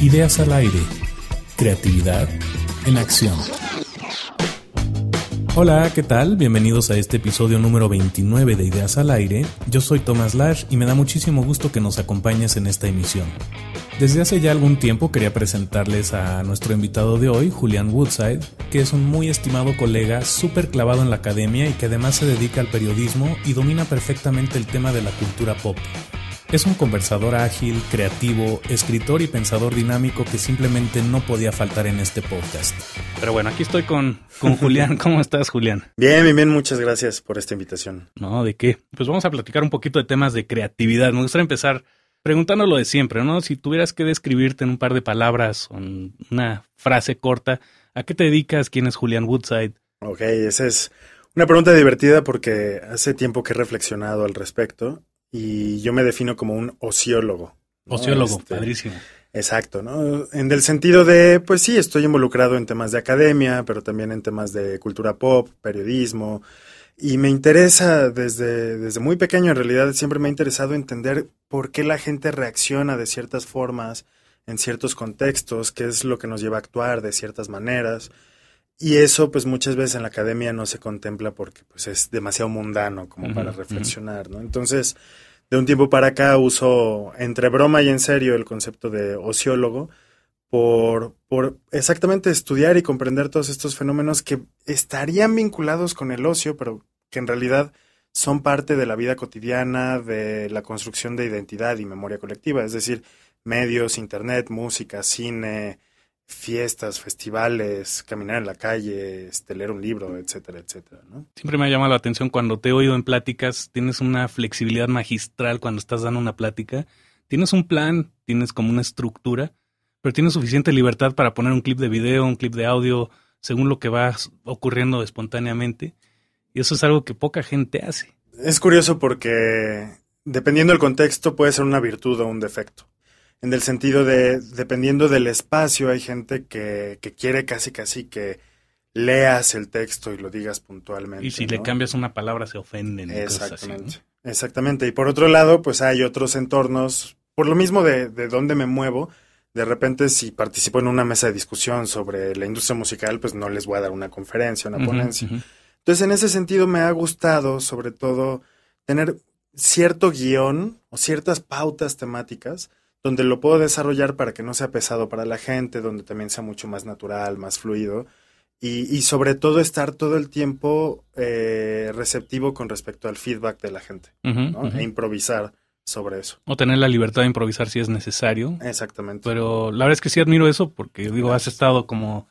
Ideas al aire. Creatividad en acción. Hola, ¿qué tal? Bienvenidos a este episodio número 29 de Ideas al aire. Yo soy Tomás Lash y me da muchísimo gusto que nos acompañes en esta emisión. Desde hace ya algún tiempo quería presentarles a nuestro invitado de hoy, Julián Woodside, que es un muy estimado colega, súper clavado en la academia y que además se dedica al periodismo y domina perfectamente el tema de la cultura pop. Es un conversador ágil, creativo, escritor y pensador dinámico que simplemente no podía faltar en este podcast. Pero bueno, aquí estoy con Julián. ¿Cómo estás, Julián? Bien, muchas gracias por esta invitación. No, ¿de qué? Pues vamos a platicar un poquito de temas de creatividad. Me gustaría empezar preguntando lo de siempre, ¿no? Si tuvieras que describirte en un par de palabras o en una frase corta, ¿a qué te dedicas? ¿Quién es Julián Woodside? Ok, esa es una pregunta divertida porque hace tiempo que he reflexionado al respecto. Y yo me defino como un ociólogo, ¿no? Ociólogo, padrísimo. Exacto, ¿no? En el sentido de, pues sí, estoy involucrado en temas de academia, pero también en temas de cultura pop, periodismo. Y me interesa desde muy pequeño, en realidad, siempre me ha interesado entender por qué la gente reacciona de ciertas formas, en ciertos contextos, qué es lo que nos lleva a actuar de ciertas maneras. Y eso, pues muchas veces en la academia no se contempla porque pues es demasiado mundano como para reflexionar, ¿no? Entonces, de un tiempo para acá uso entre broma y en serio el concepto de ociólogo por exactamente estudiar y comprender todos estos fenómenos que estarían vinculados con el ocio, pero que en realidad son parte de la vida cotidiana, de la construcción de identidad y memoria colectiva, es decir, medios, internet, música, cine, fiestas, festivales, caminar en la calle, leer un libro, etcétera, etcétera, ¿no? Siempre me ha llamado la atención cuando te he oído en pláticas, tienes una flexibilidad magistral cuando estás dando una plática, tienes un plan, tienes como una estructura, pero tienes suficiente libertad para poner un clip de video, un clip de audio, según lo que va ocurriendo espontáneamente, y eso es algo que poca gente hace. Es curioso porque dependiendo del contexto puede ser una virtud o un defecto. En el sentido de, dependiendo del espacio, hay gente que quiere casi que leas el texto y lo digas puntualmente. Y si, ¿no?, le cambias una palabra se ofenden. Exactamente, así, ¿no? Exactamente. Y por otro lado, pues hay otros entornos, por lo mismo de dónde me muevo, de repente si participo en una mesa de discusión sobre la industria musical, pues no les voy a dar una conferencia, una ponencia. Entonces, en ese sentido me ha gustado, sobre todo, tener cierto guión o ciertas pautas temáticas donde lo puedo desarrollar para que no sea pesado para la gente, donde también sea mucho más natural, más fluido, y sobre todo estar todo el tiempo receptivo con respecto al feedback de la gente, ¿no? E improvisar sobre eso. O tener la libertad de improvisar si es necesario. Exactamente. Pero la verdad es que sí admiro eso porque, digo, has estado como...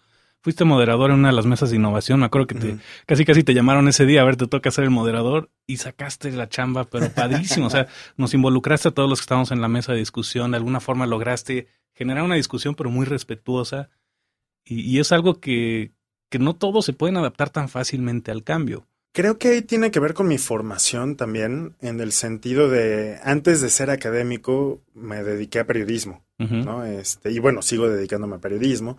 Fuiste moderador en una de las mesas de innovación. Me acuerdo que casi te llamaron ese día. A ver, te toca ser el moderador y sacaste la chamba, pero padrísimo. O sea, nos involucraste a todos los que estábamos en la mesa de discusión. De alguna forma lograste generar una discusión, pero muy respetuosa. Y es algo que no todos se pueden adaptar tan fácilmente al cambio. Creo que ahí tiene que ver con mi formación también, en el sentido de, antes de ser académico, me dediqué a periodismo, ¿no? Y bueno, sigo dedicándome a periodismo.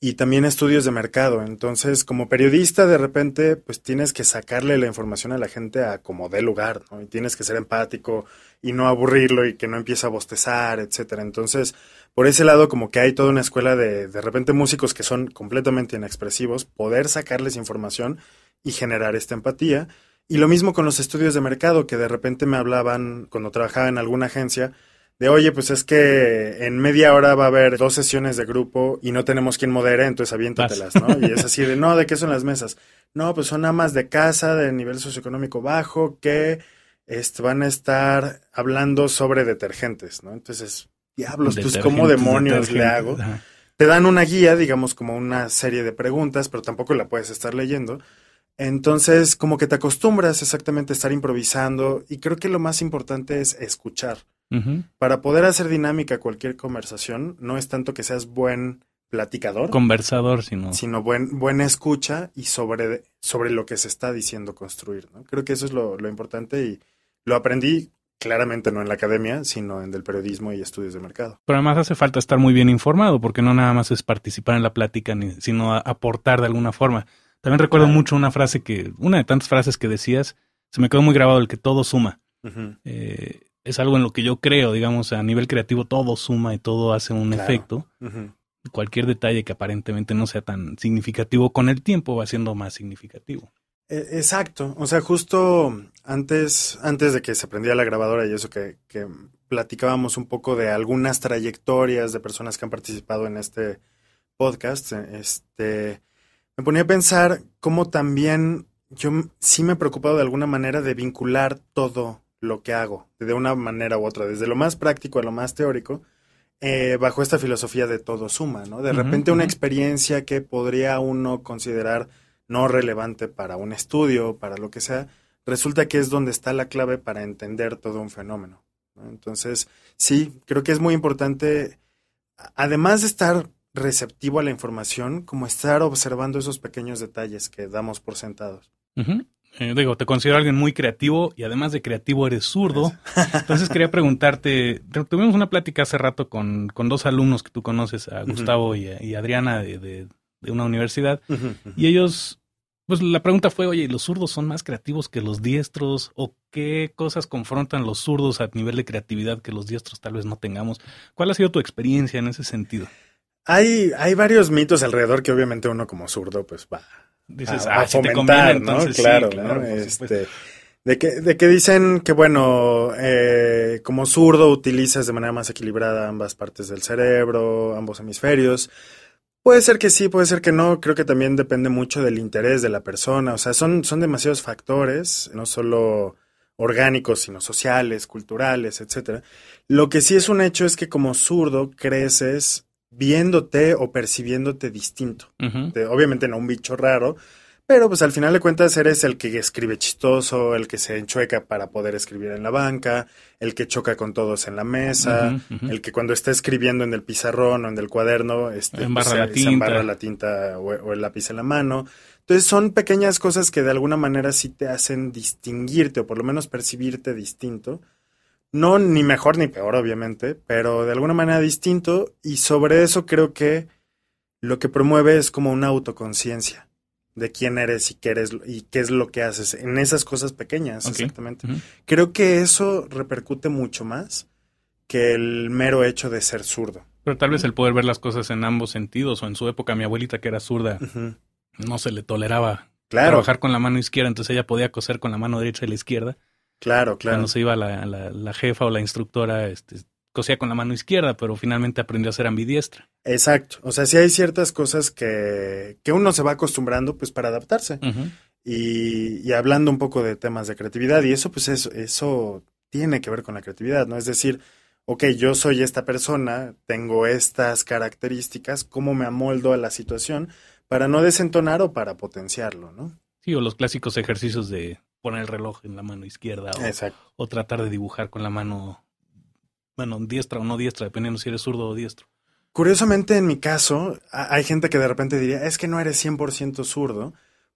Y también estudios de mercado. Entonces, como periodista, de repente, pues tienes que sacarle la información a la gente a como dé lugar, ¿no? Y tienes que ser empático y no aburrirlo y que no empiece a bostezar, etcétera. Entonces, por ese lado, como que hay toda una escuela de repente músicos que son completamente inexpresivos, poder sacarles información y generar esta empatía. Y lo mismo con los estudios de mercado, que de repente me hablaban cuando trabajaba en alguna agencia, de oye, pues es que en media hora va a haber 2 sesiones de grupo y no tenemos quien modere, entonces aviéntatelas, ¿no? Y es así de, no, ¿de qué son las mesas? No, pues son amas de casa de nivel socioeconómico bajo que van a estar hablando sobre detergentes, ¿no? Entonces, diablos, pues ¿cómo demonios le hago? Ajá. Te dan una guía, digamos, como una serie de preguntas, pero tampoco la puedes estar leyendo. Entonces, como que te acostumbras exactamente a estar improvisando y creo que lo más importante es escuchar. Para poder hacer dinámica cualquier conversación, no es tanto que seas buen platicador, conversador, sino buena escucha y sobre lo que se está diciendo construir, ¿no? Creo que eso es lo importante y lo aprendí claramente no en la academia, sino en el periodismo y estudios de mercado. Pero además hace falta estar muy bien informado, porque no nada más es participar en la plática, sino aportar de alguna forma. También recuerdo mucho una frase una de tantas frases que decías, se me quedó muy grabado, el que todo suma. es algo en lo que yo creo, digamos, a nivel creativo todo suma y todo hace un efecto. Cualquier detalle que aparentemente no sea tan significativo con el tiempo va siendo más significativo. Exacto, o sea, justo antes de que se prendiera la grabadora y eso que platicábamos un poco de algunas trayectorias de personas que han participado en este podcast, me ponía a pensar cómo también yo sí me he preocupado de alguna manera de vincular todo lo que hago, de una manera u otra, desde lo más práctico a lo más teórico, bajo esta filosofía de todo suma, ¿no? De repente una experiencia que podría uno considerar no relevante para un estudio, para lo que sea, resulta que es donde está la clave para entender todo un fenómeno, ¿no? Entonces, sí, creo que es muy importante, además de estar receptivo a la información, como estar observando esos pequeños detalles que damos por sentados. Te considero alguien muy creativo y además de creativo eres zurdo. Entonces quería preguntarte, tuvimos una plática hace rato con dos alumnos que tú conoces, a Gustavo y Adriana de una universidad, y ellos, pues la pregunta fue, oye, ¿los zurdos son más creativos que los diestros? ¿O qué cosas confrontan los zurdos a nivel de creatividad que los diestros tal vez no tengamos? ¿Cuál ha sido tu experiencia en ese sentido? Hay varios mitos alrededor que obviamente uno como zurdo pues va dices, a si te fomentar, conviene, ¿no? entonces Claro, sí, claro, ¿no? por De que dicen que, bueno, como zurdo utilizas de manera más equilibrada ambas partes del cerebro, ambos hemisferios. Puede ser que sí, puede ser que no. Creo que también depende mucho del interés de la persona. O sea, son demasiados factores, no solo orgánicos, sino sociales, culturales, etcétera. Lo que sí es un hecho es que como zurdo creces viéndote o percibiéndote distinto. Obviamente no un bicho raro, pero pues al final de cuentas eres el que escribe chistoso, el que se enchueca para poder escribir en la banca, el que choca con todos en la mesa, el que cuando está escribiendo en el pizarrón o en el cuaderno se embarra la tinta o el lápiz en la mano. Entonces son pequeñas cosas que de alguna manera sí te hacen distinguirte o por lo menos percibirte distinto. No ni mejor ni peor, obviamente, pero de alguna manera distinto, y sobre eso creo que lo que promueve es como una autoconciencia de quién eres y qué es lo que haces en esas cosas pequeñas, exactamente. Creo que eso repercute mucho más que el mero hecho de ser zurdo. Pero tal vez el poder ver las cosas en ambos sentidos, o en su época mi abuelita que era zurda, no se le toleraba trabajar con la mano izquierda, entonces ella podía coser con la mano derecha y la izquierda. Claro. Cuando se iba la jefa o la instructora, cosía con la mano izquierda, pero finalmente aprendió a ser ambidiestra. Exacto. O sea, sí hay ciertas cosas que uno se va acostumbrando pues para adaptarse. Y hablando un poco de temas de creatividad, y eso pues eso tiene que ver con la creatividad, ¿no? Es decir, ok, yo soy esta persona, tengo estas características, ¿cómo me amoldo a la situación para no desentonar o para potenciarlo, ¿no? Sí, o los clásicos ejercicios de poner el reloj en la mano izquierda o tratar de dibujar con la mano, diestra o no diestra, dependiendo si eres zurdo o diestro. Curiosamente, en mi caso, hay gente que de repente diría, es que no eres 100% zurdo.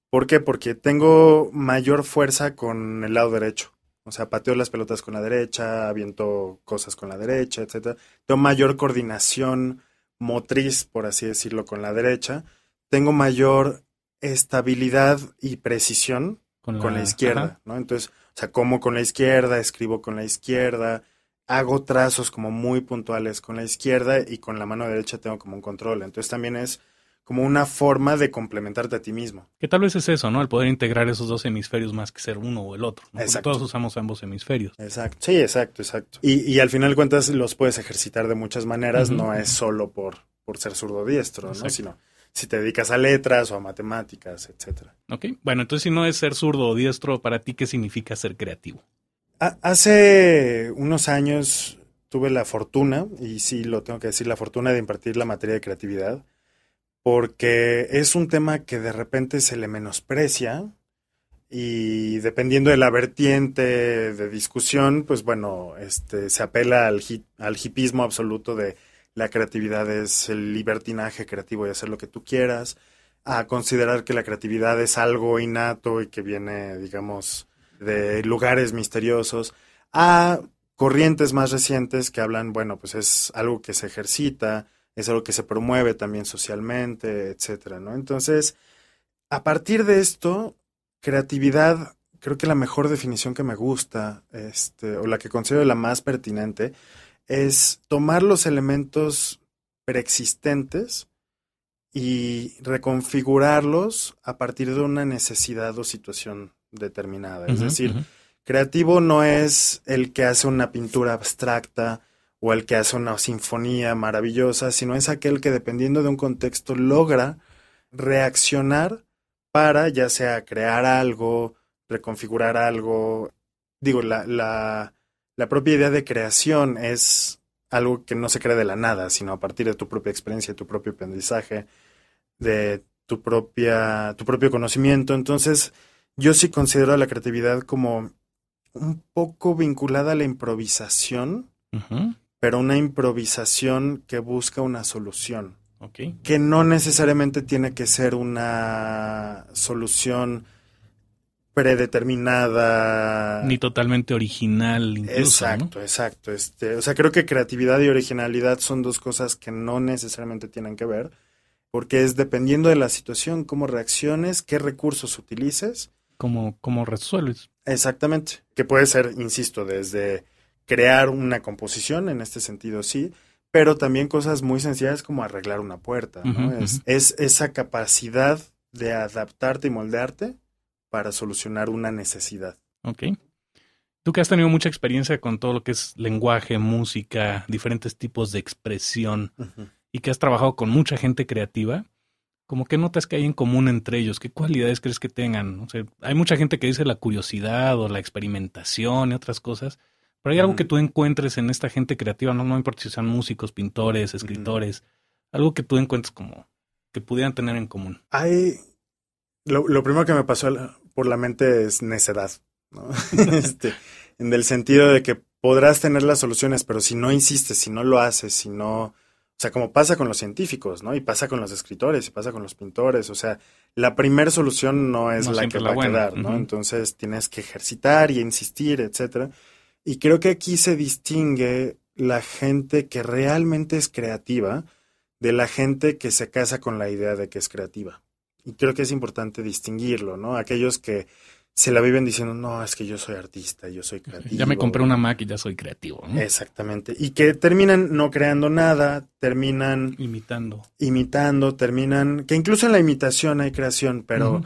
¿Por qué? Porque tengo mayor fuerza con el lado derecho. O sea, pateo las pelotas con la derecha, aviento cosas con la derecha, etcétera. Tengo mayor coordinación motriz, por así decirlo, con la derecha. Tengo mayor estabilidad y precisión con la izquierda, ¿no? Entonces, o sea, como con la izquierda, escribo con la izquierda, hago trazos como muy puntuales con la izquierda y con la mano derecha tengo como un control. Entonces también es como una forma de complementarte a ti mismo. Que tal vez es eso, ¿no? El poder integrar esos dos hemisferios más que ser uno o el otro, ¿no? Porque todos usamos ambos hemisferios. Exacto. Sí, exacto. Y al final de cuentas los puedes ejercitar de muchas maneras, no es solo por ser zurdo o diestro, ¿no? Sino si te dedicas a letras o a matemáticas, etcétera. Ok, bueno, entonces si no es ser zurdo o diestro, para ti, ¿qué significa ser creativo? Hace unos años tuve la fortuna, y sí lo tengo que decir, la fortuna de impartir la materia de creatividad, porque es un tema que de repente se le menosprecia y dependiendo de la vertiente de discusión, pues bueno, se apela al hipismo absoluto de la creatividad es el libertinaje creativo y hacer lo que tú quieras, a considerar que la creatividad es algo innato y que viene, digamos, de lugares misteriosos, a corrientes más recientes que hablan, bueno, pues es algo que se ejercita, es algo que se promueve también socialmente, etcétera, ¿no? Entonces, a partir de esto, creatividad creo que la mejor definición que me gusta, o la que considero la más pertinente, es tomar los elementos preexistentes y reconfigurarlos a partir de una necesidad o situación determinada. Es decir, creativo no es el que hace una pintura abstracta o el que hace una sinfonía maravillosa, sino es aquel que, dependiendo de un contexto, logra reaccionar para ya sea crear algo, reconfigurar algo. Digo, la propia idea de creación es algo que no se crea de la nada, sino a partir de tu propia experiencia, tu propio aprendizaje, de tu propio conocimiento. Entonces, yo sí considero a la creatividad como un poco vinculada a la improvisación, pero una improvisación que busca una solución. Okay. Que no necesariamente tiene que ser una solución predeterminada. Ni totalmente original, incluso. Exacto, ¿no? exacto. O sea, creo que creatividad y originalidad son dos cosas que no necesariamente tienen que ver, porque es dependiendo de la situación, cómo reacciones, qué recursos utilices. Cómo resuelves. Exactamente. Que puede ser, insisto, desde crear una composición, en este sentido sí, pero también cosas muy sencillas como arreglar una puerta, ¿no? Es esa capacidad de adaptarte y moldearte para solucionar una necesidad. Ok. Tú que has tenido mucha experiencia con todo lo que es lenguaje, música, diferentes tipos de expresión, y que has trabajado con mucha gente creativa, ¿cómo qué notas que hay en común entre ellos? ¿Qué cualidades crees que tengan? O sea, hay mucha gente que dice la curiosidad o la experimentación y otras cosas, pero hay algo que tú encuentres en esta gente creativa, no importa si sean músicos, pintores, escritores, algo que tú encuentres como que pudieran tener en común. Lo primero que me pasó por la mente es necedad, ¿no? En el sentido de que podrás tener las soluciones, pero si no insistes, si no lo haces, si no... O sea, como pasa con los científicos, ¿no? Y pasa con los escritores, y pasa con los pintores. O sea, la primera solución no es la que va a quedar, ¿no? Entonces tienes que ejercitar y insistir, etcétera. Y creo que aquí se distingue la gente que realmente es creativa de la gente que se casa con la idea de que es creativa. Y creo que es importante distinguirlo, ¿no? Aquellos que se la viven diciendo, no, es que yo soy artista, yo soy creativo. Ya me compré una Mac y ya soy creativo, ¿no? Exactamente. Y que terminan no creando nada, terminan... Imitando, terminan... Que incluso en la imitación hay creación, pero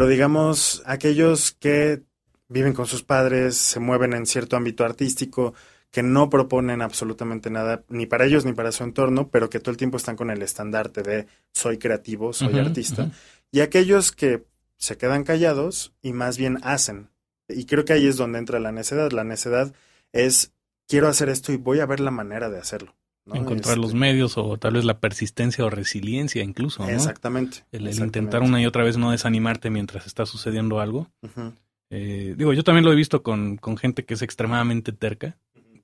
digamos, aquellos que viven con sus padres, se mueven en cierto ámbito artístico, que no proponen absolutamente nada, ni para ellos ni para su entorno, pero que todo el tiempo están con el estandarte de soy creativo, soy artista. Y aquellos que se quedan callados y más bien hacen. Y creo que ahí es donde entra la necedad. La necedad es, quiero hacer esto y voy a ver la manera de hacerlo, ¿no? Encontrar los medios o tal vez la persistencia o resiliencia incluso, ¿no? Exactamente. El intentar una y otra vez no desanimarte mientras está sucediendo algo. Yo también lo he visto con gente que es extremadamente terca,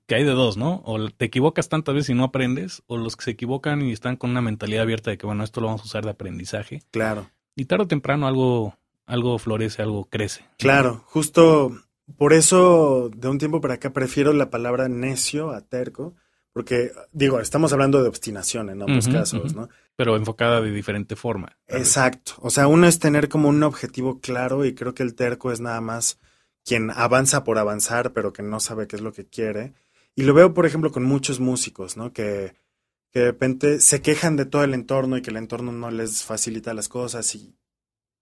que hay de dos, ¿no? O te equivocas tantas veces y no aprendes, o los que se equivocan y están con una mentalidad abierta de que, bueno, esto lo vamos a usar de aprendizaje. Claro. Y tarde o temprano algo florece, algo crece. Claro, justo por eso de un tiempo para acá prefiero la palabra necio a terco, porque, estamos hablando de obstinación en ambos casos, ¿no? Pero enfocada de diferente forma. Exacto. O sea, uno es tener como un objetivo claro y creo que el terco es nada más quien avanza por avanzar, pero que no sabe qué es lo que quiere. Y lo veo, por ejemplo, con muchos músicos, ¿no? Que de repente se quejan de todo el entorno y que el entorno no les facilita las cosas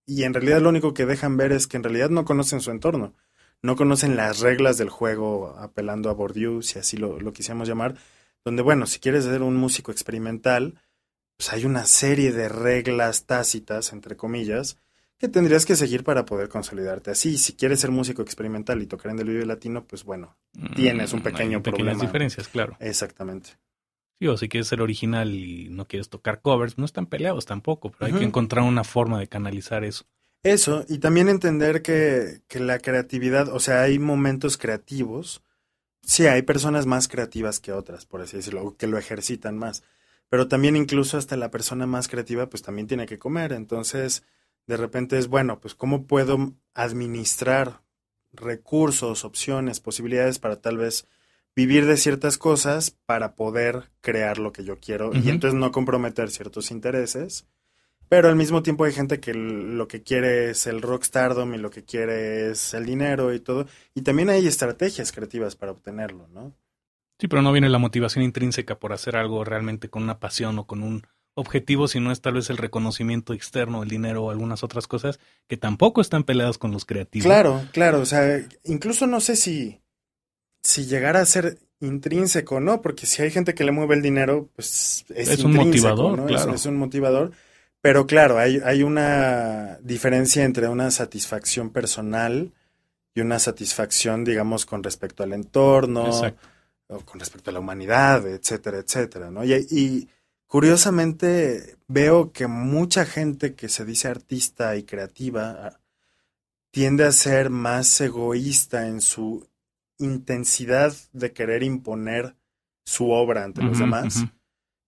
y en realidad lo único que dejan ver es que en realidad no conocen su entorno, no conocen las reglas del juego, apelando a Bourdieu, si así lo quisiéramos llamar, donde, bueno, si quieres ser un músico experimental, pues hay una serie de reglas tácitas, entre comillas, que tendrías que seguir para poder consolidarte así. Si quieres ser músico experimental y tocar en el Vive Latino, pues bueno, tienes un pequeño problema. Pequeñas diferencias, claro. Exactamente. Sí, o si quieres ser original y no quieres tocar covers, no están peleados tampoco, pero hay que encontrar una forma de canalizar eso. Eso, y también entender que la creatividad, o sea, hay momentos creativos. Sí, hay personas más creativas que otras, por así decirlo, que lo ejercitan más. Pero también incluso hasta la persona más creativa, pues también tiene que comer. Entonces, de repente es, bueno, pues ¿cómo puedo administrar recursos, opciones, posibilidades para tal vez vivir de ciertas cosas para poder crear lo que yo quiero y entonces no comprometer ciertos intereses Pero al mismo tiempo hay gente que lo que quiere es el rockstardom y lo que quiere es el dinero y todo. Y también hay estrategias creativas para obtenerlo, ¿no? Sí, pero no viene la motivación intrínseca por hacer algo realmente con una pasión o con un objetivo, sino es tal vez el reconocimiento externo, el dinero o algunas otras cosas que tampoco están peleadas con los creativos. Claro, claro. O sea, incluso no sé si llegara a ser intrínseco, ¿no? Porque si hay gente que le mueve el dinero, pues es un motivador, ¿no? claro. Es un motivador. Pero claro, hay una diferencia entre una satisfacción personal y una satisfacción, digamos, con respecto al entorno, exacto, o con respecto a la humanidad, etcétera, etcétera, ¿no? Y curiosamente veo que mucha gente que se dice artista y creativa tiende a ser más egoísta en su intensidad de querer imponer su obra ante los demás,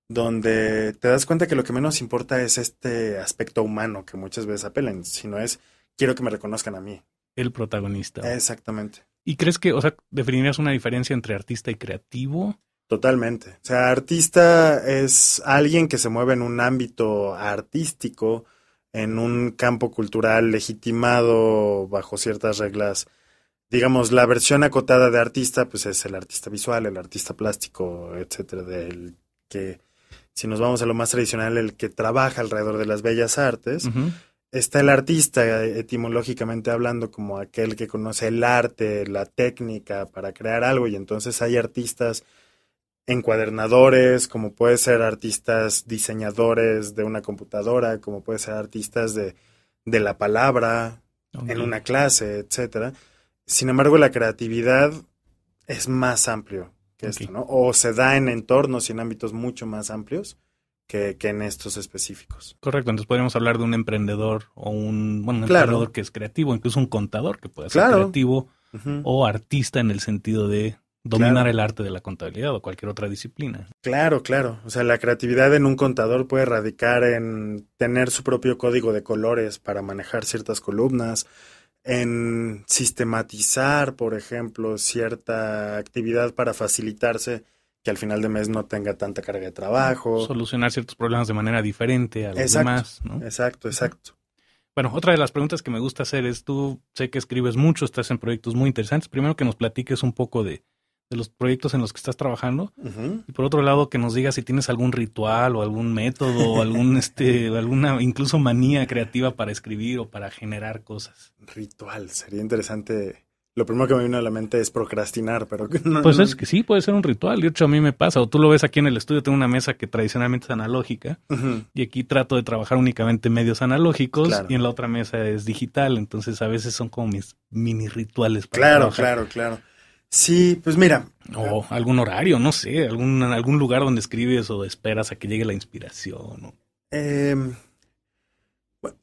donde te das cuenta que lo que menos importa es este aspecto humano que muchas veces apelan, sino es quiero que me reconozcan a mí. El protagonista. Exactamente. ¿Y crees que, o sea, definirías una diferencia entre artista y creativo? Totalmente. O sea, artista es alguien que se mueve en un ámbito artístico, en un campo cultural legitimado bajo ciertas reglas. Digamos, la versión acotada de artista, pues es el artista visual, el artista plástico, etcétera, del que, si nos vamos a lo más tradicional, el que trabaja alrededor de las bellas artes. Está el artista, etimológicamente hablando, como aquel que conoce el arte, la técnica para crear algo, y entonces hay artistas encuadernadores, como puede ser artistas diseñadores de una computadora, como puede ser artistas de la palabra, en una clase, etcétera. Sin embargo, la creatividad es más amplio que esto, ¿no? O se da en entornos y en ámbitos mucho más amplios que en estos específicos. Correcto, entonces podríamos hablar de un emprendedor o un emprendedor que es creativo, incluso un contador que puede ser creativo o artista en el sentido de dominar el arte de la contabilidad o cualquier otra disciplina. Claro, claro. O sea, la creatividad en un contador puede radicar en tener su propio código de colores para manejar ciertas columnas, en sistematizar, por ejemplo, cierta actividad para facilitarse que al final de mes no tenga tanta carga de trabajo. Solucionar ciertos problemas de manera diferente a los demás, ¿no? Exacto. Bueno, otra de las preguntas que me gusta hacer es, tú sé que escribes mucho, estás en proyectos muy interesantes. Primero que nos platiques un poco de los proyectos en los que estás trabajando. Y por otro lado, que nos digas si tienes algún ritual o algún método o algún alguna incluso manía creativa para escribir o para generar cosas. Ritual, sería interesante. Lo primero que me vino a la mente es procrastinar, pero no. Pues es que sí, puede ser un ritual. De hecho, a mí me pasa. O tú lo ves aquí en el estudio, tengo una mesa que tradicionalmente es analógica. Y aquí trato de trabajar únicamente medios analógicos. Y en la otra mesa es digital. Entonces, a veces son como mis mini rituales para trabajar. Claro. Sí, pues mira. O algún horario, no sé, algún lugar donde escribes o esperas a que llegue la inspiración. ¿No?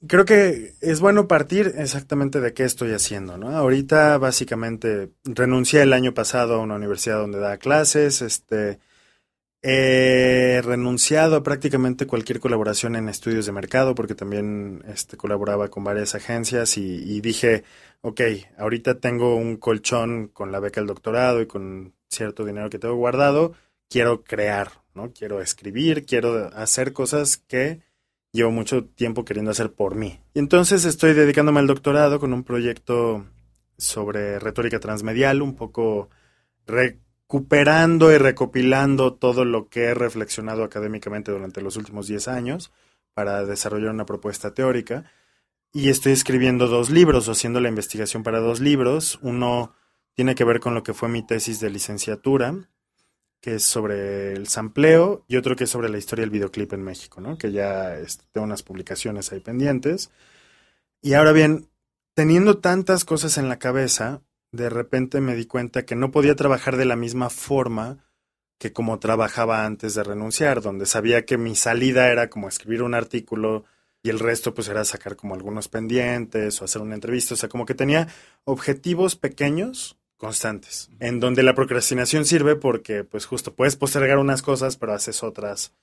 Creo que es bueno partir exactamente de qué estoy haciendo, ¿no? Ahorita básicamente renuncié el año pasado a una universidad donde da clases, he renunciado a prácticamente cualquier colaboración en estudios de mercado porque también colaboraba con varias agencias y dije, ok, ahorita tengo un colchón con la beca del doctorado y con cierto dinero que tengo guardado, quiero crear, ¿no? Quiero escribir, quiero hacer cosas que llevo mucho tiempo queriendo hacer por mí. Y entonces estoy dedicándome al doctorado con un proyecto sobre retórica transmedial, un poco recuperando y recopilando todo lo que he reflexionado académicamente durante los últimos 10 años para desarrollar una propuesta teórica. Y estoy escribiendo 2 libros o haciendo la investigación para 2 libros. Uno tiene que ver con lo que fue mi tesis de licenciatura, que es sobre el sampleo, y otro que es sobre la historia del videoclip en México, ¿no? Que ya tengo unas publicaciones ahí pendientes. Y ahora bien, teniendo tantas cosas en la cabeza, de repente me di cuenta que no podía trabajar de la misma forma que como trabajaba antes de renunciar, donde sabía que mi salida era como escribir un artículo y el resto pues era sacar como algunos pendientes o hacer una entrevista. O sea, como que tenía objetivos pequeños constantes, en donde la procrastinación sirve porque pues justo puedes postergar unas cosas pero haces otras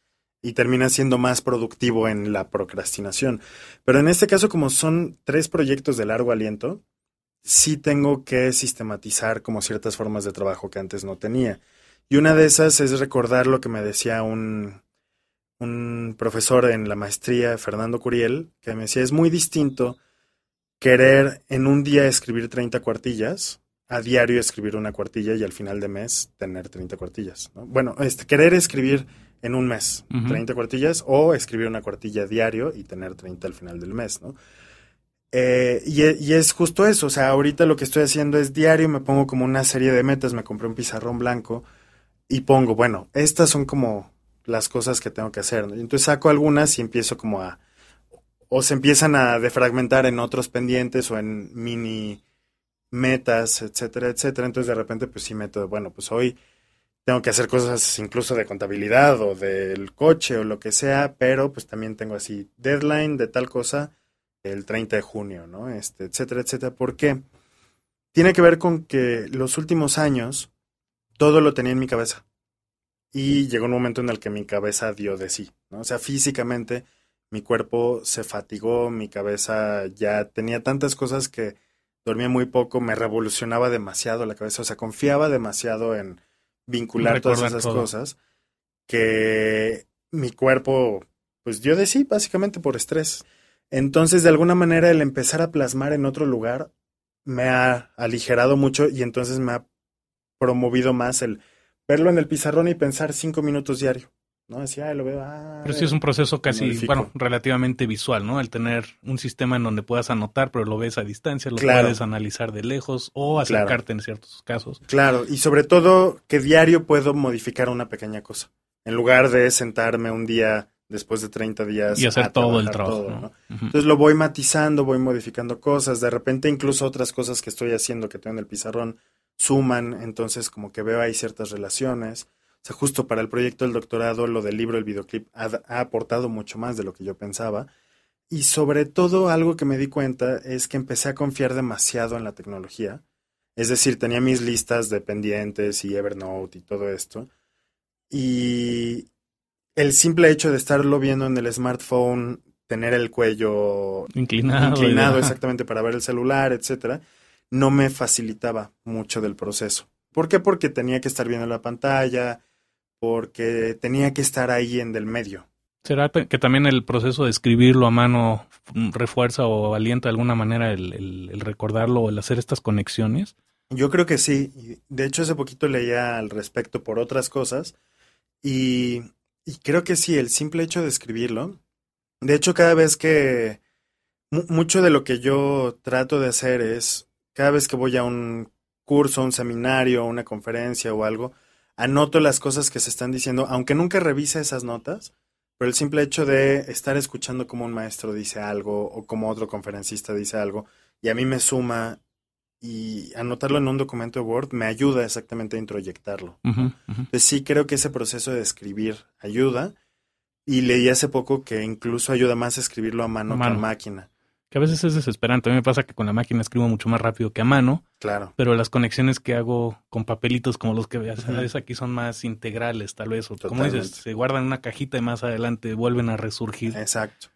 y terminas siendo más productivo en la procrastinación. Pero en este caso, como son 3 proyectos de largo aliento, sí tengo que sistematizar como ciertas formas de trabajo que antes no tenía. Y una de esas es recordar lo que me decía un un profesor en la maestría, Fernando Curiel, que me decía, es muy distinto querer en un día escribir 30 cuartillas, a diario escribir una cuartilla y al final de mes tener 30 cuartillas, ¿no? Bueno, querer escribir en un mes 30 cuartillas o escribir una cuartilla diario y tener 30 al final del mes, ¿no? Y es justo eso, o sea, ahorita lo que estoy haciendo es diario, me pongo como una serie de metas, me compré un pizarrón blanco y pongo, bueno, estas son como las cosas que tengo que hacer, ¿no? Y entonces saco algunas y empiezo como o se empiezan a defragmentar en otros pendientes o en mini metas, etcétera, etcétera. Entonces de repente pues sí meto, bueno, pues hoy tengo que hacer cosas incluso de contabilidad o del coche o lo que sea, pero pues también tengo así deadline de tal cosa el 30 de junio, ¿no? Etcétera, etcétera. ¿Por qué? Tiene que ver con que los últimos años todo lo tenía en mi cabeza y llegó un momento en el que mi cabeza dio de sí, ¿no? O sea, físicamente mi cuerpo se fatigó, mi cabeza ya tenía tantas cosas que dormía muy poco, me revolucionaba demasiado la cabeza, o sea, confiaba demasiado en vincular todas esas cosas que mi cuerpo pues dio de sí básicamente por estrés. Entonces, de alguna manera, el empezar a plasmar en otro lugar me ha aligerado mucho y entonces me ha promovido más el verlo en el pizarrón y pensar 5 minutos diario, ¿no? Decía, lo veo. Pero sí es un proceso casi, bueno, relativamente visual, ¿no? El tener un sistema en donde puedas anotar, pero lo ves a distancia, lo puedes analizar de lejos o acercarte en ciertos casos. Claro, y sobre todo que diario puedo modificar una pequeña cosa, en lugar de sentarme un día después de 30 días y hacer todo el trabajo, ¿no? Entonces lo voy matizando, voy modificando cosas, de repente incluso otras cosas que estoy haciendo que tengo en el pizarrón suman, entonces como que veo ahí ciertas relaciones. O sea, justo para el proyecto del doctorado, lo del libro, el videoclip, ha aportado mucho más de lo que yo pensaba. Y sobre todo algo que me di cuenta es que empecé a confiar demasiado en la tecnología. Es decir, tenía mis listas de pendientes y Evernote y todo esto. Y el simple hecho de estarlo viendo en el smartphone, tener el cuello inclinado exactamente para ver el celular, etcétera, no me facilitaba mucho del proceso. ¿Por qué? Porque tenía que estar viendo la pantalla, porque tenía que estar ahí en del medio. ¿Será que también el proceso de escribirlo a mano refuerza o alienta de alguna manera el recordarlo o el hacer estas conexiones? Yo creo que sí. De hecho, hace poquito leía al respecto por otras cosas y creo que sí, el simple hecho de escribirlo. De hecho, cada vez que mucho de lo que yo trato de hacer es, cada vez que voy a un curso, un seminario, una conferencia o algo, anoto las cosas que se están diciendo, aunque nunca revise esas notas, pero el simple hecho de estar escuchando como un maestro dice algo o como otro conferencista dice algo, y a mí me suma, y anotarlo en un documento de Word me ayuda exactamente a introyectarlo. Entonces sí creo que ese proceso de escribir ayuda, y leí hace poco que incluso ayuda más a escribirlo a mano que a máquina. Que a veces es desesperante. A mí me pasa que con la máquina escribo mucho más rápido que a mano. Claro. Pero las conexiones que hago con papelitos como los que ves aquí son más integrales, tal vez. O como dices, se guardan en una cajita y más adelante vuelven a resurgir. Exacto.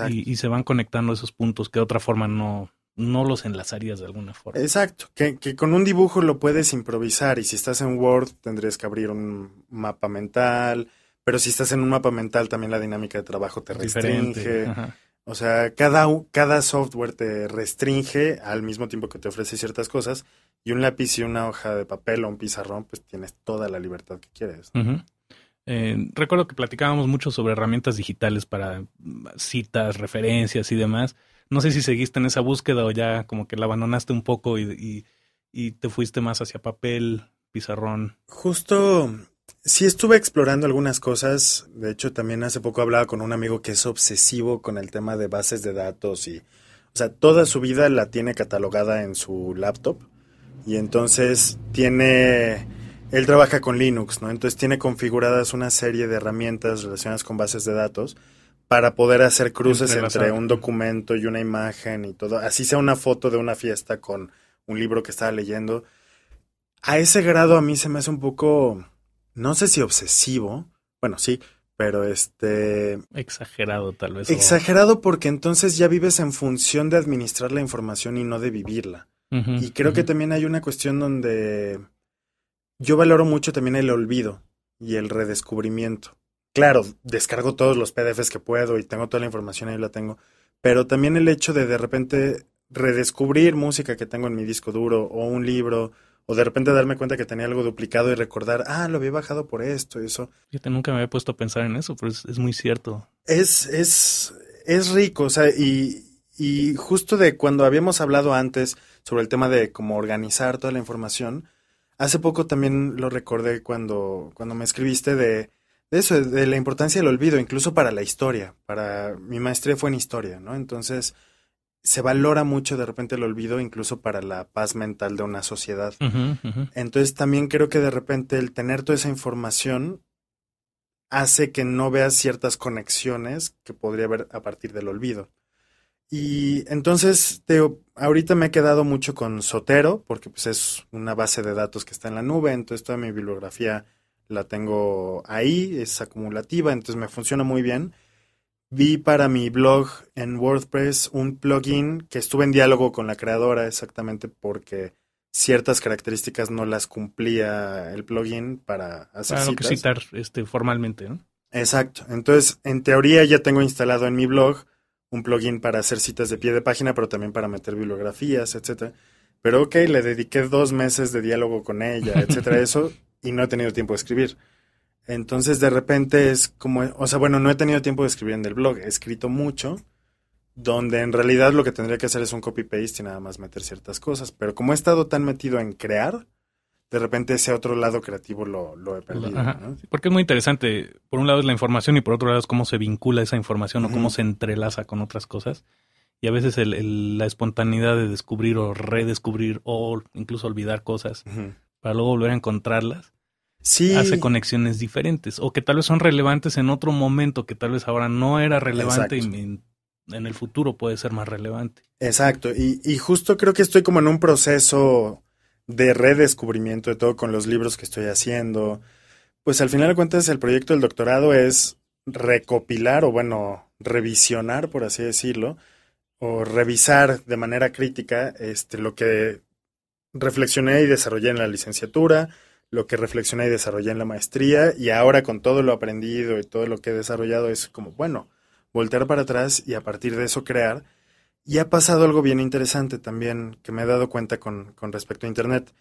Y se van conectando esos puntos que de otra forma no los enlazarías de alguna forma. Exacto. Que con un dibujo lo puedes improvisar. Y si estás en Word tendrías que abrir un mapa mental. Pero si estás en un mapa mental también la dinámica de trabajo te restringe. O sea, cada software te restringe al mismo tiempo que te ofrece ciertas cosas, y un lápiz y una hoja de papel o un pizarrón, pues tienes toda la libertad que quieres. Recuerdo que platicábamos mucho sobre herramientas digitales para citas, referencias y demás. No sé si seguiste en esa búsqueda o ya como que la abandonaste un poco y te fuiste más hacia papel, pizarrón. Justo... Sí, estuve explorando algunas cosas. De hecho, también hace poco hablaba con un amigo que es obsesivo con el tema de bases de datos y, o sea, toda su vida la tiene catalogada en su laptop y entonces él trabaja con Linux, ¿no? Entonces tiene configuradas una serie de herramientas relacionadas con bases de datos para poder hacer cruces entre un documento y una imagen y todo. Así sea una foto de una fiesta con un libro que estaba leyendo. A ese grado a mí se me hace un poco... No sé si obsesivo, bueno, sí, pero exagerado tal vez. Exagerado porque entonces ya vives en función de administrar la información y no de vivirla. Y creo que también hay una cuestión donde yo valoro mucho también el olvido y el redescubrimiento. claro, descargo todos los PDFs que puedo y tengo toda la información ahí la tengo, pero también el hecho de repente redescubrir música que tengo en mi disco duro o un libro, o de repente darme cuenta que tenía algo duplicado y recordar, lo había bajado por esto y eso. Fíjate, nunca me había puesto a pensar en eso, pero es muy cierto. Es rico, o sea, y justo de cuando habíamos hablado antes sobre el tema de cómo organizar toda la información, hace poco también lo recordé cuando me escribiste de eso, de la importancia del olvido, incluso para la historia. Para mi maestría fue en historia, ¿no? Entonces, se valora mucho de repente el olvido, incluso para la paz mental de una sociedad. Entonces, también creo que de repente el tener toda esa información hace que no veas ciertas conexiones que podría haber a partir del olvido. Y entonces, ahorita me he quedado mucho con Zotero, porque pues es una base de datos que está en la nube, entonces toda mi bibliografía la tengo ahí, es acumulativa, entonces me funciona muy bien. Vi para mi blog en WordPress un plugin que estuve en diálogo con la creadora exactamente porque ciertas características no las cumplía el plugin para hacer citas. Que citar formalmente, ¿no? Exacto. Entonces, en teoría ya tengo instalado en mi blog un plugin para hacer citas de pie de página, pero también para meter bibliografías, etcétera. Pero ok, le dediqué 2 meses de diálogo con ella, etcétera, eso, y no he tenido tiempo de escribir. Entonces, de repente es como, o sea, bueno, no he tenido tiempo de escribir en el blog, he escrito mucho, donde en realidad lo que tendría que hacer es un copy-paste y nada más meter ciertas cosas. Pero como he estado tan metido en crear, de repente ese otro lado creativo lo he perdido, ¿no? Porque es muy interesante. Por un lado es la información y por otro lado es cómo se vincula esa información o cómo se entrelaza con otras cosas. Y a veces la espontaneidad de descubrir o redescubrir o incluso olvidar cosas para luego volver a encontrarlas hace conexiones diferentes. O que tal vez son relevantes en otro momento que tal vez ahora no era relevante y en el futuro puede ser más relevante. Exacto. Y justo creo que estoy como en un proceso de redescubrimiento de todo con los libros que estoy haciendo. Pues al final de cuentas el proyecto del doctorado es recopilar o bueno, revisionar, por así decirlo, o revisar de manera crítica lo que reflexioné y desarrollé en la licenciatura, lo que reflexioné y desarrollé en la maestría, y ahora con todo lo aprendido y todo lo que he desarrollado es como, bueno, voltear para atrás y a partir de eso crear. Y ha pasado algo bien interesante también que me he dado cuenta con respecto a Internet.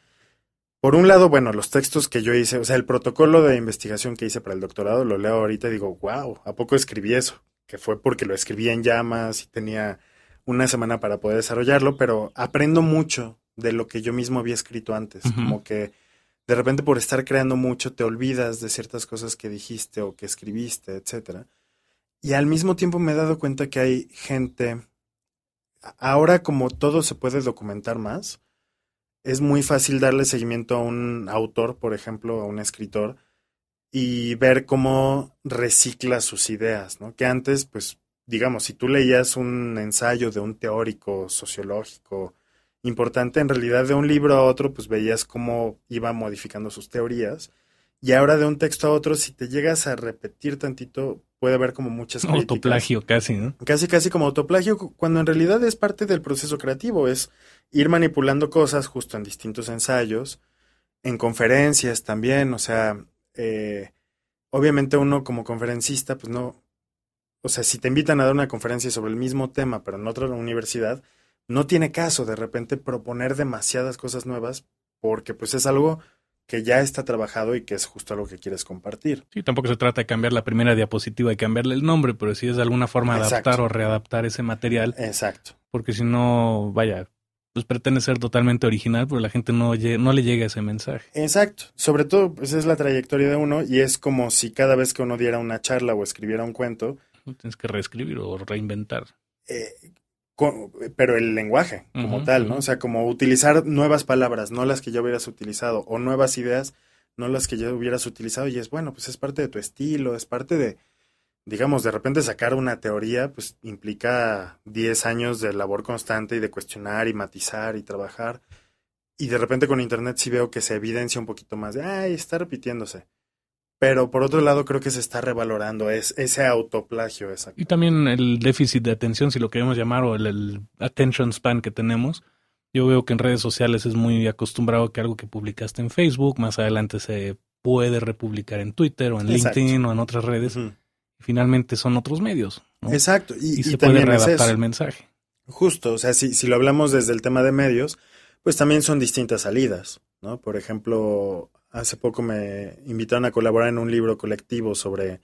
Por un lado, bueno, los textos que yo hice, o sea, el protocolo de investigación que hice para el doctorado, lo leo ahorita y digo, wow, ¿a poco escribí eso? Que fue porque lo escribí en llamas y tenía una semana para poder desarrollarlo, pero aprendo mucho de lo que yo mismo había escrito antes. Como que de repente por estar creando mucho te olvidas de ciertas cosas que dijiste o que escribiste, etcétera. Y al mismo tiempo me he dado cuenta que hay gente... Ahora como todo se puede documentar más, es muy fácil darle seguimiento a un autor, por ejemplo, a un escritor, y ver cómo recicla sus ideas, ¿no? Que antes, pues, digamos, si tú leías un ensayo de un teórico sociológico importante, en realidad de un libro a otro, pues veías cómo iba modificando sus teorías. Y ahora de un texto a otro, si te llegas a repetir tantito, puede haber como muchas críticas. Autoplagio casi, ¿no? Casi como autoplagio, cuando en realidad es parte del proceso creativo, es ir manipulando cosas justo en distintos ensayos, en conferencias también, o sea, obviamente uno como conferencista, pues no, o sea, si te invitan a dar una conferencia sobre el mismo tema, pero en otra universidad, no tiene caso de repente proponer demasiadas cosas nuevas, porque pues es algo que ya está trabajado y que es justo algo que quieres compartir. Sí, tampoco se trata de cambiar la primera diapositiva y cambiarle el nombre, pero sí es de alguna forma adaptar o readaptar ese material. Exacto. Porque si no, vaya, pues pretende ser totalmente original, pero la gente no le llega ese mensaje. Exacto. Sobre todo, pues es la trayectoria de uno y es como si cada vez que uno diera una charla o escribiera un cuento... Tienes que reescribir o reinventar. Pero el lenguaje como tal, ¿no? O sea, como utilizar nuevas palabras, no las que ya hubieras utilizado, o nuevas ideas, no las que ya hubieras utilizado, y es bueno, pues es parte de tu estilo, es parte de, digamos, de repente sacar una teoría, pues implica 10 años de labor constante y de cuestionar y matizar y trabajar, y de repente con Internet sí veo que se evidencia un poquito más de, está repitiéndose. Pero por otro lado creo que se está revalorando ese autoplagio. Y también el déficit de atención, si lo queremos llamar, o el attention span que tenemos. Yo veo que en redes sociales es muy acostumbrado que algo que publicaste en Facebook, más adelante se puede republicar en Twitter o en Exacto. LinkedIn o en otras redes. Ujú. Finalmente son otros medios, ¿no? Exacto. Y se puede también es readaptar eso. el mensaje. Justo, o sea, si lo hablamos desde el tema de medios, pues también son distintas salidas, ¿no? Por ejemplo, hace poco me invitaron a colaborar en un libro colectivo sobre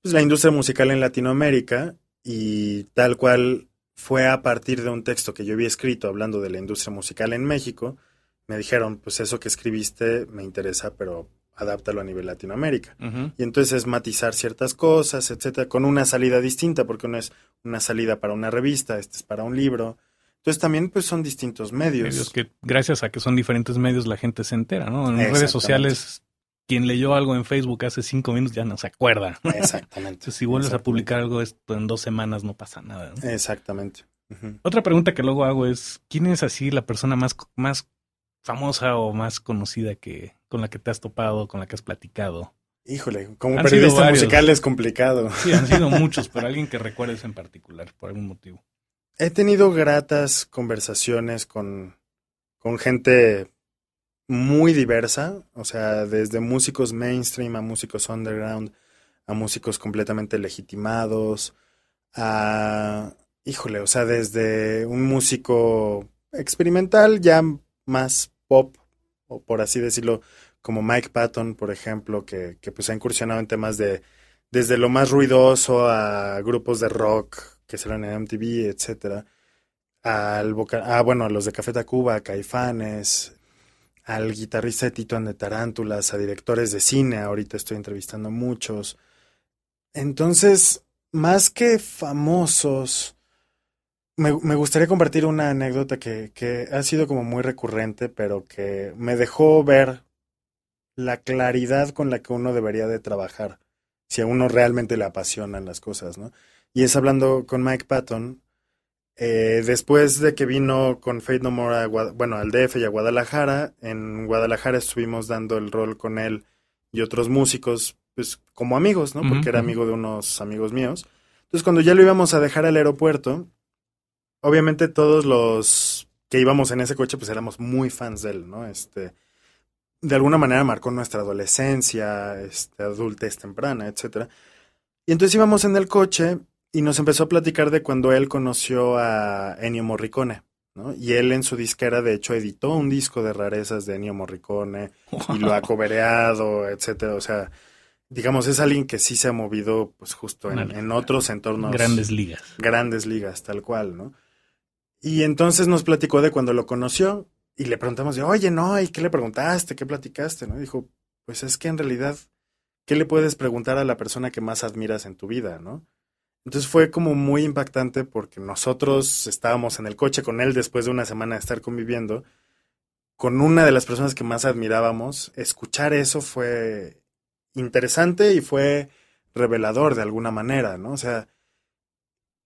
pues, la industria musical en Latinoamérica y tal cual fue a partir de un texto que yo había escrito hablando de la industria musical en México. Me dijeron, pues eso que escribiste me interesa, pero adáptalo a nivel Latinoamérica. Uh-huh. Y entonces es matizar ciertas cosas, etcétera, con una salida distinta, porque una es una salida para una revista, este es para un libro. Entonces también pues son distintos medios. Medios que gracias a que son diferentes medios la gente se entera, ¿no? En redes Exactamente. sociales, quien leyó algo en Facebook hace 5 minutos ya no se acuerda. Exactamente. Entonces, si vuelves a Exactamente. publicar algo esto en 2 semanas no pasa nada, ¿no? Exactamente. Ujú. Otra pregunta que luego hago es, ¿quién es así la persona más famosa o más conocida con la que te has topado, con la que has platicado? Híjole, como Han periodista sido varios. musical es complicado. Sí, han sido muchos, pero alguien que recuerdes en particular, por algún motivo. He tenido gratas conversaciones con gente muy diversa, o sea, desde músicos mainstream a músicos underground, a músicos completamente legitimados, híjole, o sea, desde un músico experimental ya más pop, o por así decirlo, como Mike Patton, por ejemplo, que pues ha incursionado en temas desde lo más ruidoso a grupos de rock que salen en MTV, etcétera, a los de Café Tacuba, a Caifanes, al guitarrista de Tito and the Tarántulas, a directores de cine, ahorita estoy entrevistando muchos. Entonces, más que famosos, me gustaría compartir una anécdota que ha sido como muy recurrente, pero que me dejó ver la claridad con la que uno debería de trabajar, si a uno realmente le apasionan las cosas, ¿no? Y es hablando con Mike Patton, después de que vino con Faith No More al DF y a Guadalajara. En Guadalajara estuvimos dando el rol con él y otros músicos, pues como amigos, ¿no? Porque era amigo de unos amigos míos. Entonces cuando ya lo íbamos a dejar al aeropuerto, obviamente todos los que íbamos en ese coche, pues éramos muy fans de él, ¿no? De alguna manera marcó nuestra adolescencia, adultez temprana, etcétera. Y entonces íbamos en el coche y nos empezó a platicar de cuando él conoció a Ennio Morricone, ¿no? Y él en su disquera, de hecho, editó un disco de rarezas de Ennio Morricone y lo ha cobereado, etcétera. O sea, digamos, es alguien que sí se ha movido, pues, justo en otros entornos. Grandes ligas. Grandes ligas, tal cual, ¿no? Y entonces nos platicó de cuando lo conoció y le preguntamos, oye, no, ¿y qué le preguntaste? ¿Qué platicaste? ¿No? Y dijo, pues es que en realidad, ¿qué le puedes preguntar a la persona que más admiras en tu vida, ¿no? Entonces fue como muy impactante porque nosotros estábamos en el coche con él después de una semana de estar conviviendo con una de las personas que más admirábamos. Escuchar eso fue interesante y fue revelador de alguna manera, ¿no? O sea,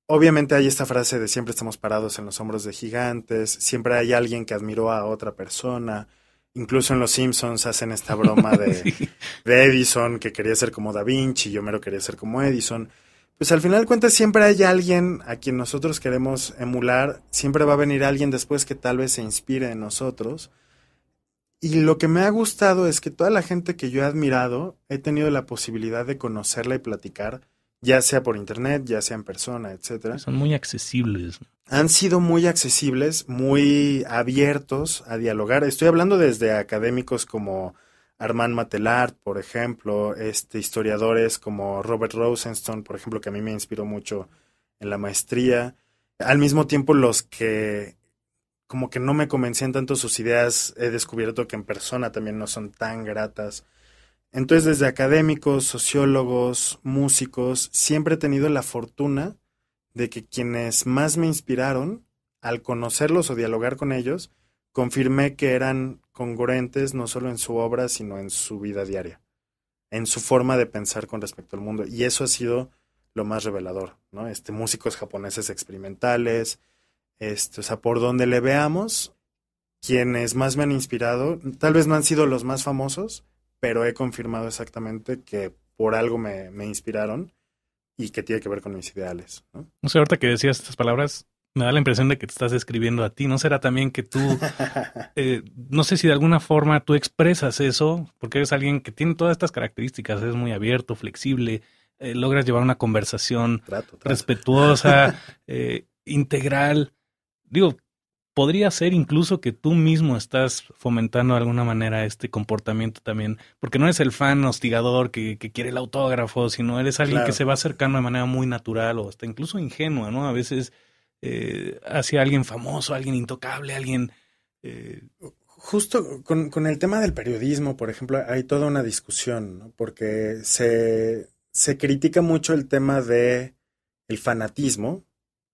obviamente hay esta frase de siempre estamos parados en los hombros de gigantes, siempre hay alguien que admiró a otra persona. Incluso en Los Simpsons hacen esta broma Sí. de Edison, que quería ser como Da Vinci, yo mero quería ser como Edison. Pues al final de cuentas siempre hay alguien a quien nosotros queremos emular, siempre va a venir alguien después que tal vez se inspire en nosotros. Y lo que me ha gustado es que toda la gente que yo he admirado, he tenido la posibilidad de conocerla y platicar, ya sea por internet, ya sea en persona, etcétera. Son muy accesibles. Han sido muy accesibles, muy abiertos a dialogar. Estoy hablando desde académicos como Armand Matelart, por ejemplo, historiadores como Robert Rosenstone, por ejemplo, que a mí me inspiró mucho en la maestría. Al mismo tiempo, los que como que no me convencían tanto sus ideas, he descubierto que en persona también no son tan gratas. Entonces, desde académicos, sociólogos, músicos, siempre he tenido la fortuna de que quienes más me inspiraron, al conocerlos o dialogar con ellos, confirmé que eran congruentes no solo en su obra, sino en su vida diaria, en su forma de pensar con respecto al mundo. Y eso ha sido lo más revelador, ¿no? Músicos japoneses experimentales, o sea, por donde le veamos, quienes más me han inspirado, tal vez no han sido los más famosos, pero he confirmado exactamente que por algo me inspiraron y que tiene que ver con mis ideales, ¿no? No sé, ahorita que decías estas palabras, Me da la impresión de que te estás escribiendo a ti. ¿No será también que tú, no sé si de alguna forma tú expresas eso, porque eres alguien que tiene todas estas características, es muy abierto, flexible, logras llevar una conversación Trato. respetuosa, integral? Digo, podría ser incluso que tú mismo estás fomentando de alguna manera este comportamiento también, porque no eres el fan hostigador que quiere el autógrafo, sino eres alguien que se va acercando de manera muy natural o hasta incluso ingenua, ¿no? A veces hacia alguien famoso, alguien intocable, alguien... Justo con el tema del periodismo, por ejemplo, hay toda una discusión, ¿no? Porque se critica mucho el tema de el fanatismo.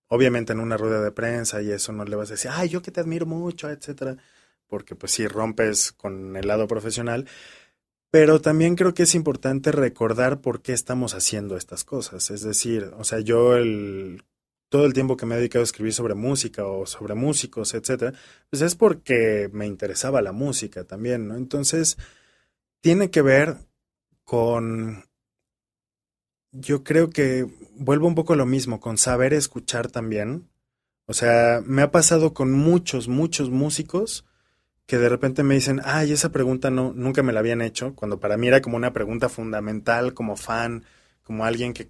Obviamente en una rueda de prensa y eso no le vas a decir, ay, yo que te admiro mucho, etcétera, porque pues sí rompes con el lado profesional, pero también creo que es importante recordar por qué estamos haciendo estas cosas. Es decir, o sea, todo el tiempo que me he dedicado a escribir sobre música o sobre músicos, etcétera, pues es porque me interesaba la música también, ¿no? Entonces, tiene que ver con... Yo creo que vuelvo un poco a lo mismo, con saber escuchar también. O sea, me ha pasado con muchos músicos que de repente me dicen, ay, esa pregunta nunca me la habían hecho, cuando para mí era como una pregunta fundamental, como fan, como alguien que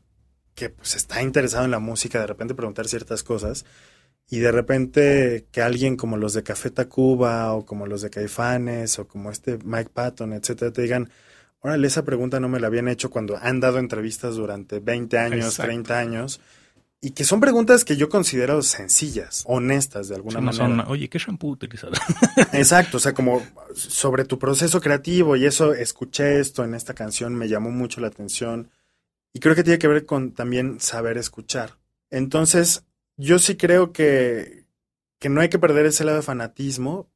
pues está interesado en la música, de repente preguntar ciertas cosas. Y de repente que alguien como los de Café Tacuba o como los de Caifanes o como Mike Patton, etcétera, te digan, órale, esa pregunta no me la habían hecho cuando han dado entrevistas durante 20 años, exacto, 30 años, y que son preguntas que yo considero sencillas, honestas de alguna manera. Oye, ¿qué shampoo utilizas? Exacto, o sea, como sobre tu proceso creativo y eso, escuché esto en esta canción, me llamó mucho la atención, y creo que tiene que ver con también saber escuchar. Entonces, yo sí creo que no hay que perder ese lado de fanatismo,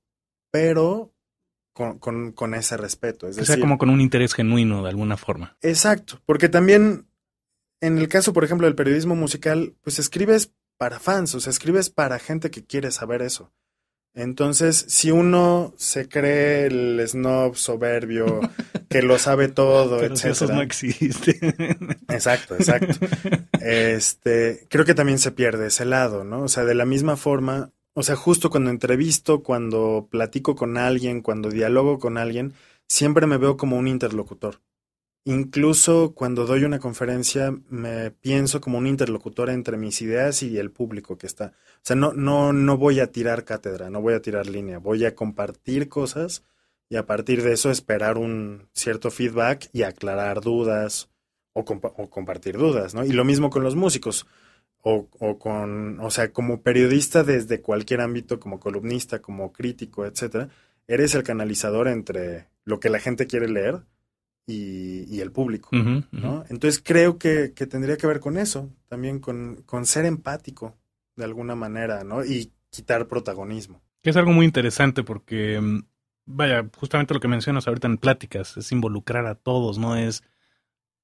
pero... Con ese respeto. Es decir, sea como con un interés genuino de alguna forma. Exacto, porque también en el caso, por ejemplo, del periodismo musical, pues escribes para fans, o sea, escribes para gente que quiere saber eso. Entonces, si uno se cree el snob soberbio, que lo sabe todo, pero etcétera. Si eso no existe. Exacto. Creo que también se pierde ese lado, ¿no? O sea, de la misma forma... O sea, justo cuando entrevisto, cuando platico con alguien, cuando dialogo con alguien, siempre me veo como un interlocutor. Incluso cuando doy una conferencia, me pienso como un interlocutor entre mis ideas y el público que está. O sea, no voy a tirar cátedra, no voy a tirar línea, voy a compartir cosas y a partir de eso esperar un cierto feedback y aclarar dudas o compartir dudas, ¿no? Y lo mismo con los músicos. O sea, como periodista desde cualquier ámbito, como columnista, como crítico, etcétera, eres el canalizador entre lo que la gente quiere leer y el público, ¿no? Entonces creo que tendría que ver con eso, también con ser empático de alguna manera, ¿no? Y quitar protagonismo. Que es algo muy interesante porque, vaya, justamente lo que mencionas ahorita en pláticas, es involucrar a todos, ¿no? Es...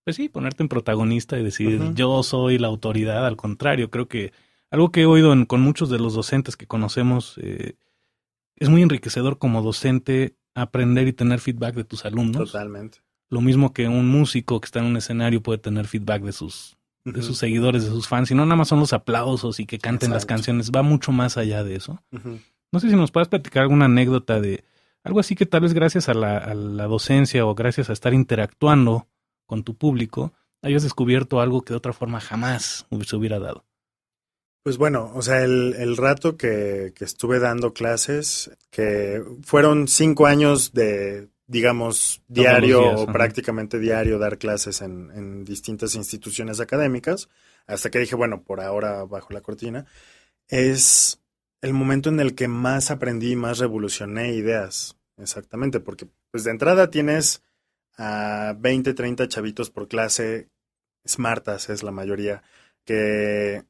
Pues sí, ponerte en protagonista y decir, yo soy la autoridad. Al contrario, creo que algo que he oído con muchos de los docentes que conocemos, es muy enriquecedor como docente aprender y tener feedback de tus alumnos. Totalmente. Lo mismo que un músico que está en un escenario puede tener feedback de sus seguidores, de sus fans, y no nada más son los aplausos y que canten las canciones, va mucho más allá de eso. No sé si nos puedes platicar alguna anécdota de algo así que tal vez gracias a la docencia o gracias a estar interactuando con tu público, hayas descubierto algo que de otra forma jamás se hubiera dado. Pues bueno, o sea, el rato que estuve dando clases, que fueron 5 años de, digamos, diario días, o prácticamente diario dar clases en distintas instituciones académicas, hasta que dije, bueno, por ahora bajo la cortina, es el momento en el que más aprendí, más revolucioné ideas, exactamente, porque pues de entrada tienes a 20, 30 chavitos por clase, smartas es la mayoría, que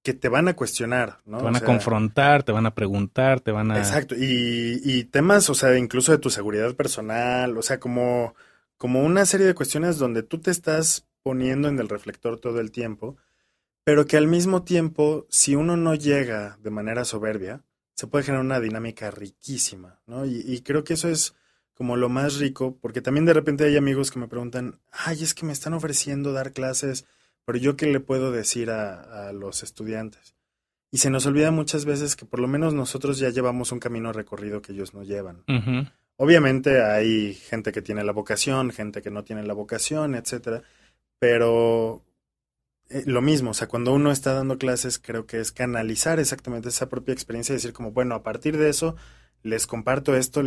te van a cuestionar, ¿no? Te van a confrontar, te van a preguntar, te van a... Exacto, y temas, o sea, incluso de tu seguridad personal, o sea, como una serie de cuestiones donde tú te estás poniendo en el reflector todo el tiempo, pero que al mismo tiempo, si uno no llega de manera soberbia, se puede generar una dinámica riquísima, ¿no? Y creo que eso es como lo más rico, porque también de repente hay amigos que me preguntan, ay, es que me están ofreciendo dar clases, pero yo qué le puedo decir a los estudiantes. Y se nos olvida muchas veces que por lo menos nosotros ya llevamos un camino recorrido que ellos no llevan. Uh-huh. Obviamente hay gente que tiene la vocación, gente que no tiene la vocación, etcétera. Pero lo mismo, o sea, cuando uno está dando clases, creo que es canalizar exactamente esa propia experiencia y decir como, bueno, a partir de eso les comparto esto,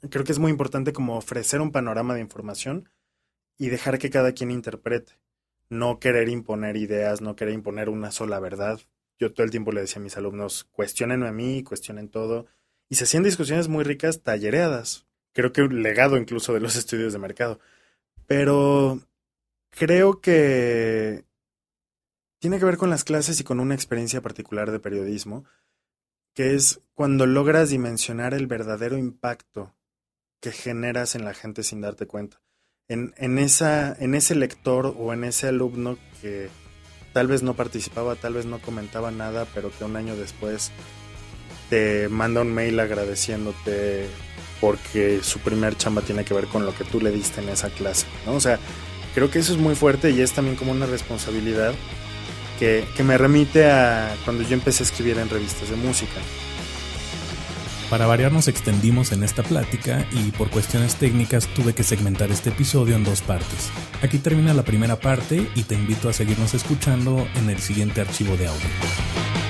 creo que es muy importante como ofrecer un panorama de información y dejar que cada quien interprete. No querer imponer ideas, no querer imponer una sola verdad. Yo todo el tiempo le decía a mis alumnos, cuestionenme a mí, cuestionen todo. Y se hacían discusiones muy ricas, tallereadas. Creo que un legado incluso de los estudios de mercado. Pero creo que tiene que ver con las clases y con una experiencia particular de periodismo, que es cuando logras dimensionar el verdadero impacto que generas en la gente sin darte cuenta. En ese lector o en ese alumno que tal vez no participaba, tal vez no comentaba nada, pero que un año después te manda un mail agradeciéndote porque su primer chamba tiene que ver con lo que tú le diste en esa clase, ¿no? O sea, creo que eso es muy fuerte y es también como una responsabilidad que me remite a cuando yo empecé a escribir en revistas de música. Para variar nos extendimos en esta plática y por cuestiones técnicas tuve que segmentar este episodio en 2 partes. Aquí termina la primera parte y te invito a seguirnos escuchando en el siguiente archivo de audio.